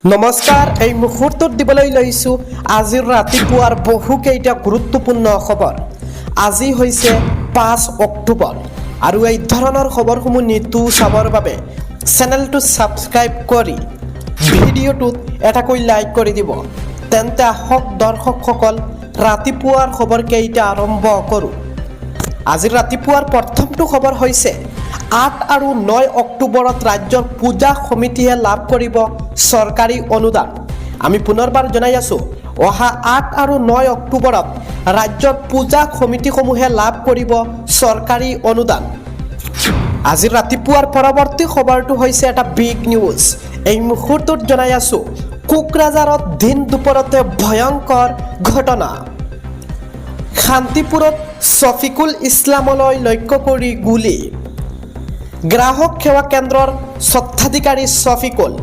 নমস্কাৰ এই মুহূৰ্তত দিবলৈ লৈছোঁ আজিৰ ৰাতিপুৱাৰ বহুকেইটা গুৰুত্বপূৰ্ণ খবৰ। আজি হৈছে 5 অক্টোবৰ আৰু এই ধৰণৰ খবৰসমূহ নিতৌ চাবৰ বাবে চেনেলটো ছাবস্ক্ৰাইব কৰি ভিডিঅ'টোত এটাকৈ লাইক কৰি দিব। তেন্তে আহক দৰ্শকসকল ৰাতিপুৱাৰ খবৰকেইটা আৰম্ভ কৰোঁ। আজি ৰাতিপুৱাৰ প্ৰথমটো খবৰ হৈছে 8 আৰু 9 অক্টোবৰত ৰাজ্যৰ পূজা সমিতিয়ে লাভ কৰিব চৰকাৰী অনুদান। আমি পুনৰবাৰ জনাই আছোঁ, অহা 8 আৰু 9 অক্টোবৰত ৰাজ্যৰ পূজা সমিতিসমূহে লাভ কৰিব চৰকাৰী অনুদান। আজি ৰাতিপুৱাৰ পৰৱৰ্তী খবৰটো হৈছে এটা বিগ নিউজ। এই মুহূৰ্তত জনাই আছোঁ, কোকৰাঝাৰত দিন দুপৰতে ভয়ংকৰ ঘটনা। শান্তিপুৰত শফিকুল ইছলামলৈ লক্ষ্য কৰি গুলী। গ্ৰাহক সেৱা কেন্দ্ৰৰ স্বত্বাধিকাৰী শফিকুল।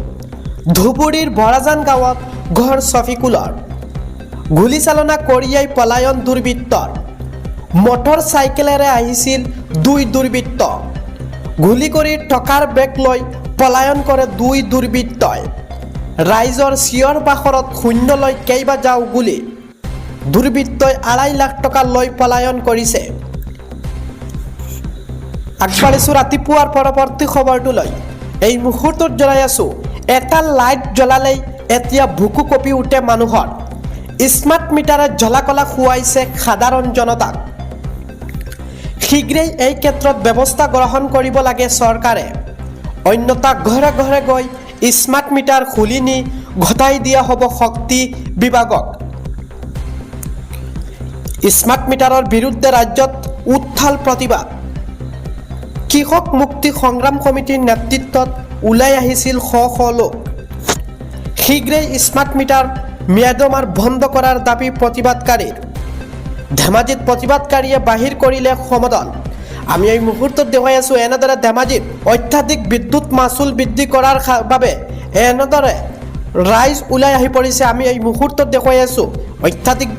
ধুবুৰীৰ বৰাজান গাঁৱত ঘৰ শফিকুলৰ। গুলীচালনা কৰিয়াই পলায়ন দুৰ্বৃত্তৰ। মটৰ চাইকেলেৰে আহিছিল 2 দুৰ্বৃত্ত। গুলী কৰি টকাৰ বেগ লৈ পলায়ন কৰে 2 দুৰ্বৃত্তই। ৰাইজৰ চিঞৰ বাখৰত শূন্য লৈ কেইবাজাও গুলী। দুৰ্বৃত্তই 2.5 লাখ টকা লৈ পলায়ন কৰিছে। আগবাঢ়িছোঁ ৰাতিপুৱাৰ পৰৱৰ্তী খবৰটোলৈ। এই মুহূৰ্তত জনাই আছোঁ, এটা লাইট জ্বলালেই এতিয়া বুকু কঁপি উঠে মানুহৰ। স্মাৰ্ট মিটাৰে জ্বলা-কলা খুৱাইছে সাধাৰণ জনতাক। শীঘ্ৰেই এই ক্ষেত্ৰত ব্যৱস্থা গ্ৰহণ কৰিব লাগে চৰকাৰে। অন্যথা ঘৰে ঘৰে গৈ স্মাৰ্ট মিটাৰ খুলি নি ঘটাই দিয়া হ'ব শক্তি বিভাগক। স্মাৰ্ট মিটাৰৰ বিৰুদ্ধে ৰাজ্যত উত্থাল প্ৰতিবাদ। কৃষক মুক্তি সংগ্ৰাম সমিতিৰ নেতৃত্বত ওলাই আহিছিল শ শ লোক। শীঘ্ৰেই স্মাৰ্ট মিটাৰ ম্যাদমাৰ বন্ধ কৰাৰ দাবী প্ৰতিবাদকাৰীৰ। ধেমাজিত প্ৰতিবাদকাৰীয়ে বাহিৰ কৰিলে সমদল। আমি এই মুহূৰ্তত দেখুৱাই আছোঁ, এনেদৰে ধেমাজিত অত্যাধিক বিদ্যুৎ মাচুল বৃদ্ধি কৰাৰ বাবে এনেদৰে ৰাইজ ওলাই আহি পৰিছে। আমি এই মুহূৰ্তত দেখুৱাই আছোঁ, অত্যাধিক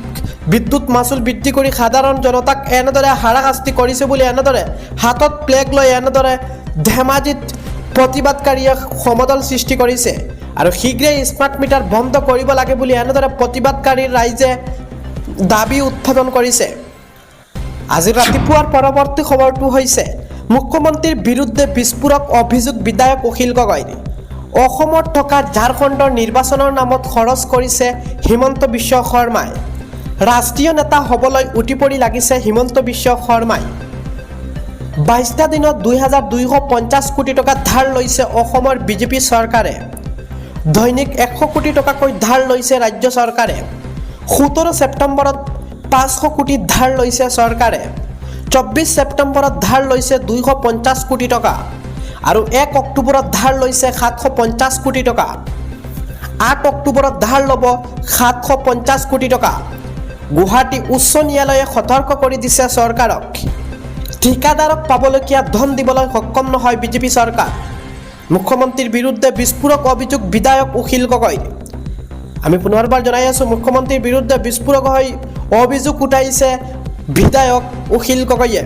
বিদ্যুৎ মাচুল বৃদ্ধি কৰি সাধাৰণ জনতাক এনেদৰে হাৰাশাস্তি কৰিছে বুলি এনেদৰে হাতত প্লেগ লৈ এনেদৰে ধেমাজিত প্ৰতিবাদকাৰীয়ে সমদল সৃষ্টি কৰিছে আৰু শীঘ্ৰেই স্মাৰ্ট মিটাৰ বন্ধ কৰিব লাগে বুলি এনেদৰে প্ৰতিবাদকাৰীৰ ৰাইজে দাবী উত্থাপন কৰিছে। আজি ৰাতিপুৱাৰ পৰৱৰ্তী খবৰটো হৈছে, মুখ্যমন্ত্ৰীৰ বিৰুদ্ধে বিস্ফোৰক অভিযোগ বিধায়ক অখিল গগৈৰ। অসমত থকা ঝাৰখণ্ডৰ নিৰ্বাচনৰ নামত খৰচ কৰিছে হিমন্ত বিশ্ব শৰ্মাই। ৰাষ্ট্ৰীয় নেতা হ'বলৈ উঠি পৰি লাগিছে হিমন্ত বিশ্ব শৰ্মাই। 22টা দিনত 2250 কোটি টকা ধাৰ লৈছে অসমৰ বিজেপি চৰকাৰে। দৈনিক 100 কোটি টকাকৈ ধাৰ লৈছে ৰাজ্য চৰকাৰে। 17 ছেপ্টেম্বৰত 500 কোটি ধাৰ লৈছে চৰকাৰে। 24 ছেপ্টেম্বৰত ধাৰ লৈছে 250 কোটি টকা আৰু 1 অক্টোবৰত ধাৰ লৈছে 750 কোটি টকা। 8 অক্টোবৰত ধাৰ ল'ব 750 কোটি টকা। গুৱাহাটী উচ্চ ন্যায়ালয়ে সতৰ্ক কৰি দিছে চৰকাৰক। ঠিকাদাৰক পাবলগীয়া ধন দিবলৈ সক্ষম নহয় বিজেপি চৰকাৰ। মুখ্যমন্ত্ৰীৰ বিৰুদ্ধে বিস্ফোৰক অভিযোগ বিধায়ক অখিল গগৈৰ। আমি পুনৰবাৰ জনাই আছোঁ, মুখ্যমন্ত্ৰীৰ বিৰুদ্ধে বিস্ফোৰক অভিযোগ উঠাইছে বিধায়ক অখিল গগৈয়ে।